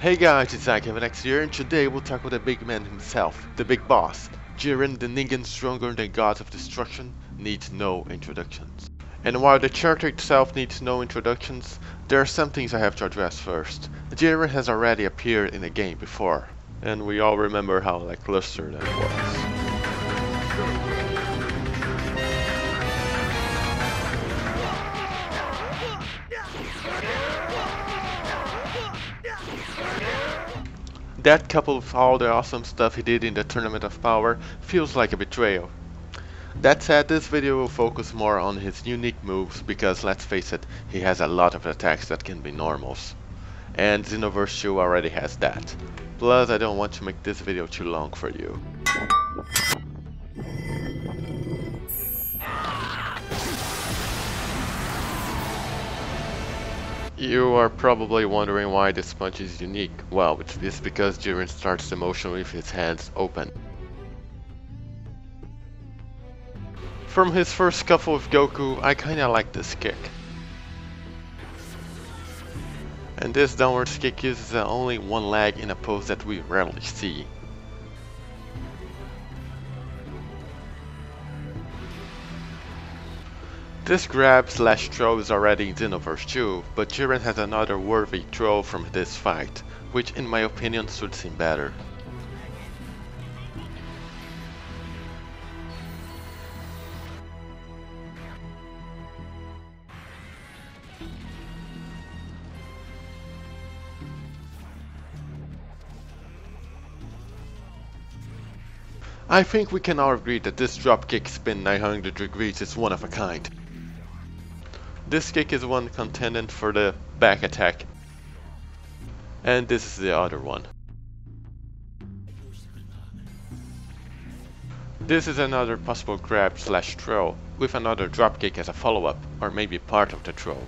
Hey guys, it's Next here, and today we'll tackle the big man himself, the big boss. Jiren, the Ningen stronger than gods of destruction, needs no introductions. And while the character itself needs no introductions, there are some things I have to address first. Jiren has already appeared in a game before, and we all remember how lackluster that was. That coupled with all the awesome stuff he did in the Tournament of Power feels like a betrayal. That said, this video will focus more on his unique moves because let's face it, he has a lot of attacks that can be normals. And Xenoverse 2 already has that. Plus, I don't want to make this video too long for you. You are probably wondering why this punch is unique. Well, it's because Jiren starts the motion with his hands open. From his first scuffle with Goku, I kinda like this kick. And this downwards kick uses only one leg in a pose that we rarely see. This grab slash throw is already in Xenoverse 2, but Jiren has another worthy throw from this fight, which in my opinion suits him better. I think we can all agree that this dropkick spin 900 degrees is one of a kind. This kick is one contended for the back attack, and this is the other one. This is another possible grab slash throw, with another dropkick as a follow-up, or maybe part of the throw.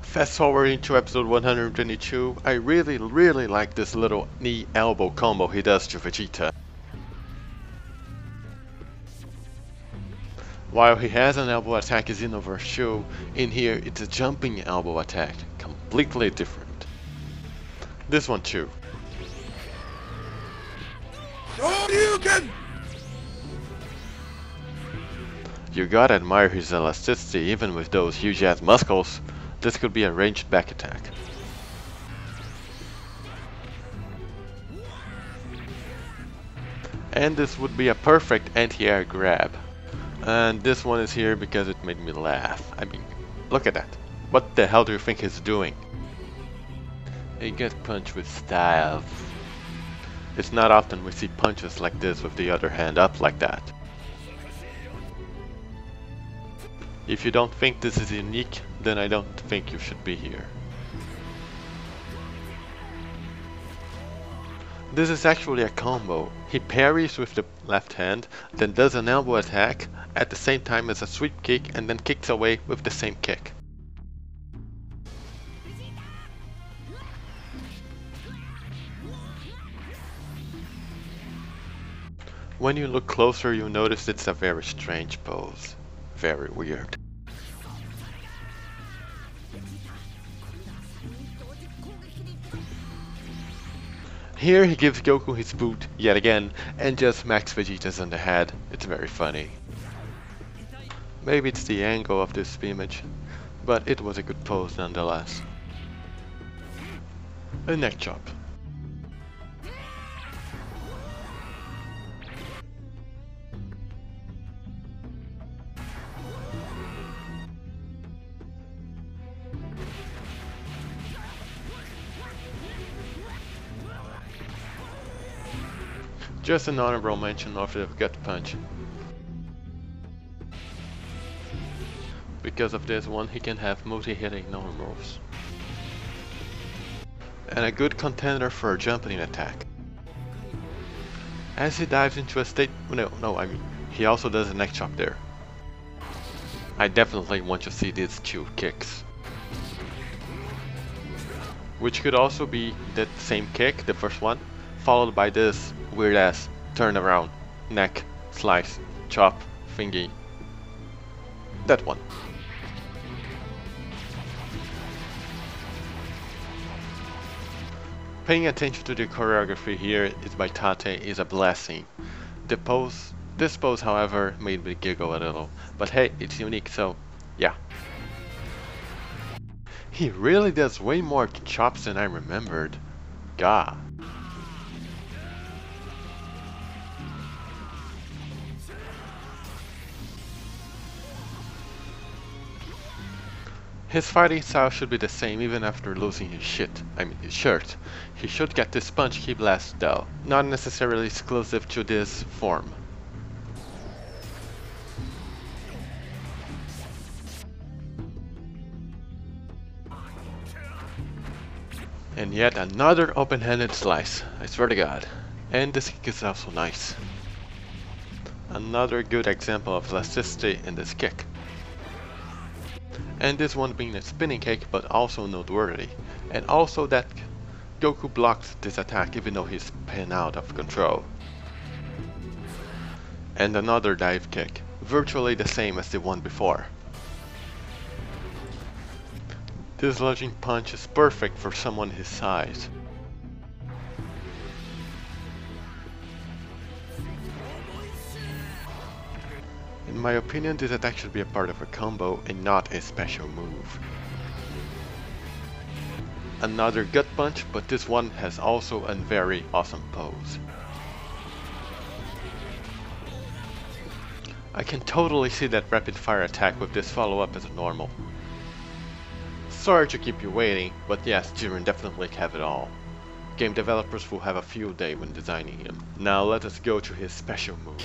Fast forwarding to episode 122, I really like this little knee elbow combo he does to Vegeta. While he has an elbow attack in Xenoverse 2, in here it's a jumping elbow attack, completely different. This one too. You gotta admire his elasticity even with those huge ass muscles. This could be a ranged back attack. And this would be a perfect anti-air grab. And this one is here because it made me laugh. I mean, look at that. What the hell do you think he's doing? He gets punched with style. It's not often we see punches like this with the other hand up like that. If you don't think this is unique, then I don't think you should be here. This is actually a combo. He parries with the left hand, then does an elbow attack, at the same time as a sweep kick, and then kicks away with the same kick. When you look closer, you notice it's a very strange pose. Very weird. Here he gives Goku his boot, yet again, and just smacks Vegeta's on the head. It's very funny. Maybe it's the angle of this image, but it was a good pose nonetheless. A neck chop. Just an honorable mention of the gut punch. Because of this one, he can have multi-hitting normals. And a good contender for a jumping attack. As he dives into a state... I mean, he also does a neck chop there. I definitely want to see these two kicks. Which could also be that same kick, the first one, followed by this weird ass turn around, neck, slice, chop, thingy. That one. Paying attention to the choreography here is by Tate is a blessing. This pose, however, made me giggle a little, but hey, it's unique, so yeah. He really does way more chops than I remembered. Gah. His fighting style should be the same even after losing his his shirt. He should get this punch key blast though, not necessarily exclusive to this form. And yet another open-handed slice, I swear to God. And this kick is also nice. Another good example of elasticity in this kick. And this one being a spinning kick, but also noteworthy. And also that Goku blocked this attack even though he's pinned out of control. And another dive kick, virtually the same as the one before. This lunging punch is perfect for someone his size. In my opinion, this attack should be a part of a combo and not a special move. Another gut punch, but this one has also a very awesome pose. I can totally see that rapid fire attack with this follow-up as a normal. Sorry to keep you waiting, but yes, Jiren definitely have it all. Game developers will have a field day when designing him. Now let us go to his special moves.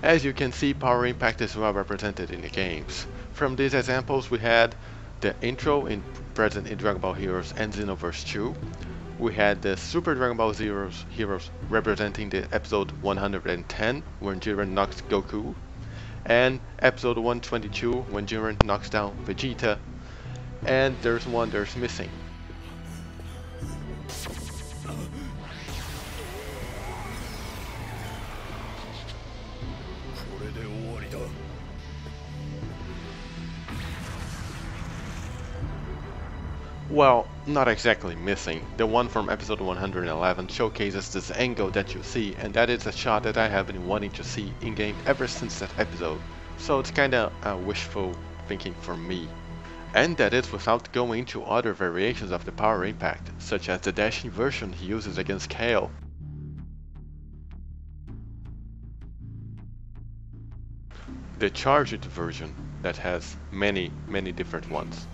As you can see, power impact is well represented in the games. From these examples we had the intro present in Dragon Ball Heroes and Xenoverse 2. We had the Super Dragon Ball Heroes representing the episode 110 when Jiren knocks Goku, and episode 122 when Jiren knocks down Vegeta, and there's one there's missing. Well, not exactly missing. The one from episode 111 showcases this angle that you see, and that is a shot that I have been wanting to see in-game ever since that episode. So it's kinda wishful thinking for me. And that is without going into other variations of the power impact, such as the dashing version he uses against Kale. The charged version that has many different ones.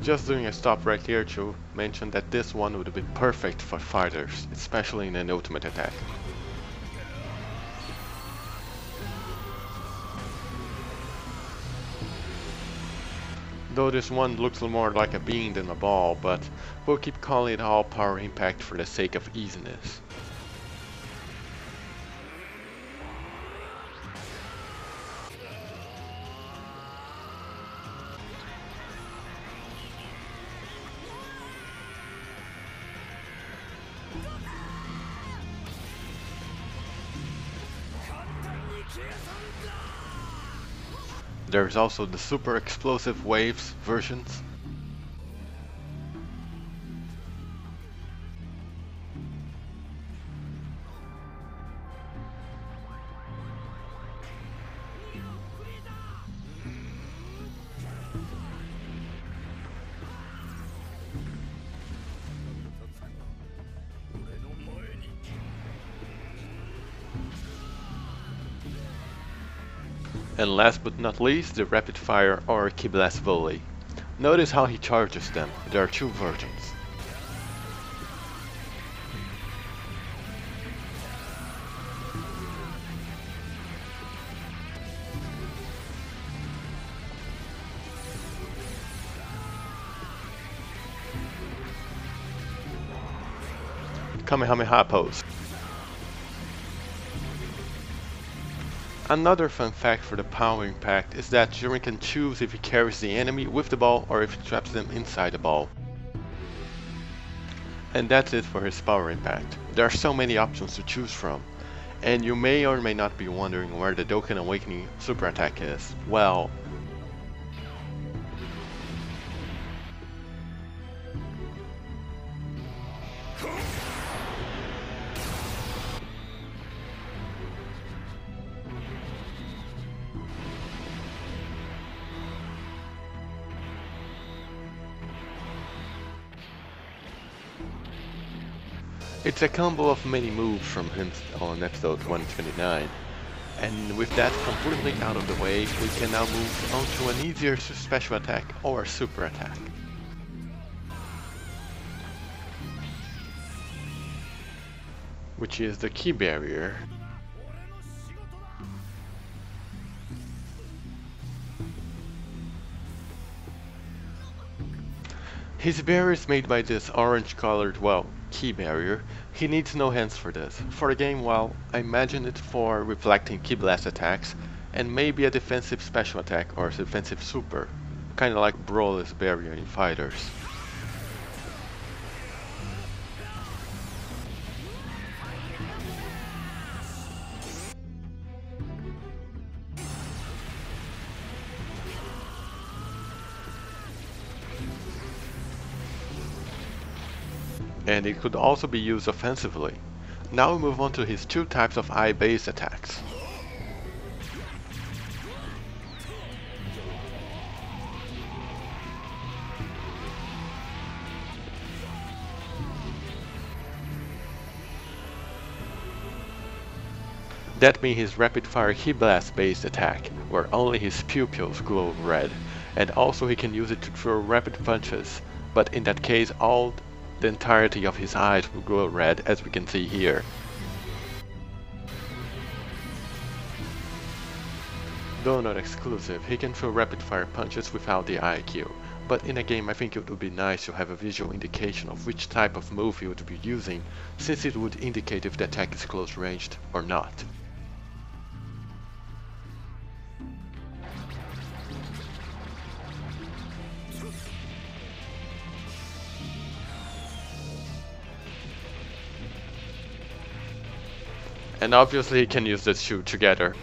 Just doing a stop right here to mention that this one would be perfect for fighters, especially in an ultimate attack. Though this one looks more like a bean than a ball, but we'll keep calling it all power impact for the sake of easiness. There's also the super explosive waves versions. And last but not least, the rapid fire or Ki Blast volley. Notice how he charges them. There are two versions. Kamehameha pose. Another fun fact for the power impact is that Jiren can choose if he carries the enemy with the ball or if he traps them inside the ball. And that's it for his power impact. There are so many options to choose from. And you may or may not be wondering where the Dokkan Awakening super attack is. Well, it's a combo of many moves from him on episode 129. And with that completely out of the way, we can now move on to an easier special attack or super attack. Which is the Ki Barrier. His barrier is made by this orange colored, well, Ki Barrier. He needs no hands for this. For the game, well, I imagine it for reflecting Ki Blast attacks, and maybe a defensive special attack or a defensive super. Kinda like Broly's barrier in Fighters. And it could also be used offensively. Now we move on to his two types of eye-based attacks. That means his rapid-fire Ki Blast based attack, where only his pupils glow red, and also he can use it to throw rapid punches, but in that case the entirety of his eyes will glow red, as we can see here. Though not exclusive, he can throw rapid fire punches without the IQ, but in a game I think it would be nice to have a visual indication of which type of move he would be using, since it would indicate if the attack is close ranged or not. And obviously he can use the two together.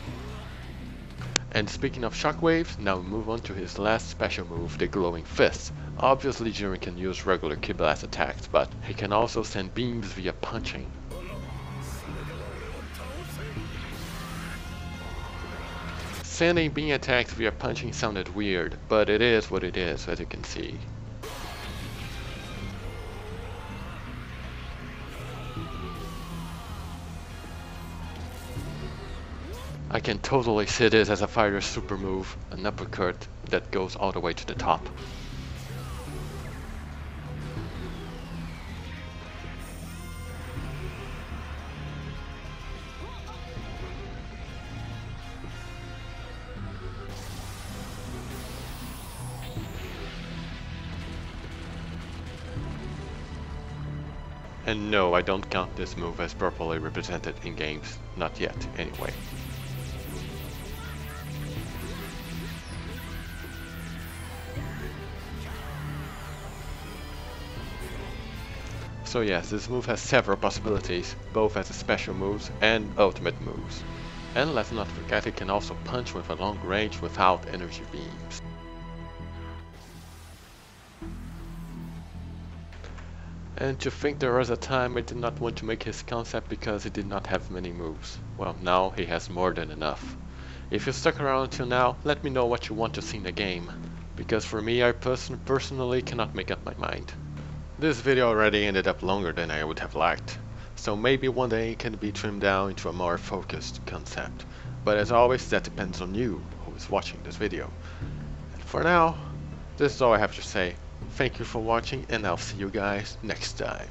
And speaking of shockwaves, now we move on to his last special move, the glowing fist. Obviously Jiren can use regular Ki Blast attacks, but he can also send beams via punching. Sending beam attacks via punching sounded weird, but it is what it is, as you can see. I can totally see this as a fighter's super move, an uppercut that goes all the way to the top. And no, I don't count this move as properly represented in games, not yet anyway. So yes, this move has several possibilities, both as special moves and ultimate moves. And let's not forget he can also punch with a long range without energy beams. And to think there was a time I did not want to make his concept because he did not have many moves. Well, now he has more than enough. If you stuck around until now, let me know what you want to see in the game. Because for me, I personally cannot make up my mind. This video already ended up longer than I would have liked. So maybe one day it can be trimmed down into a more focused concept. But as always, that depends on you who is watching this video. And for now, this is all I have to say. Thank you for watching, and I'll see you guys next time.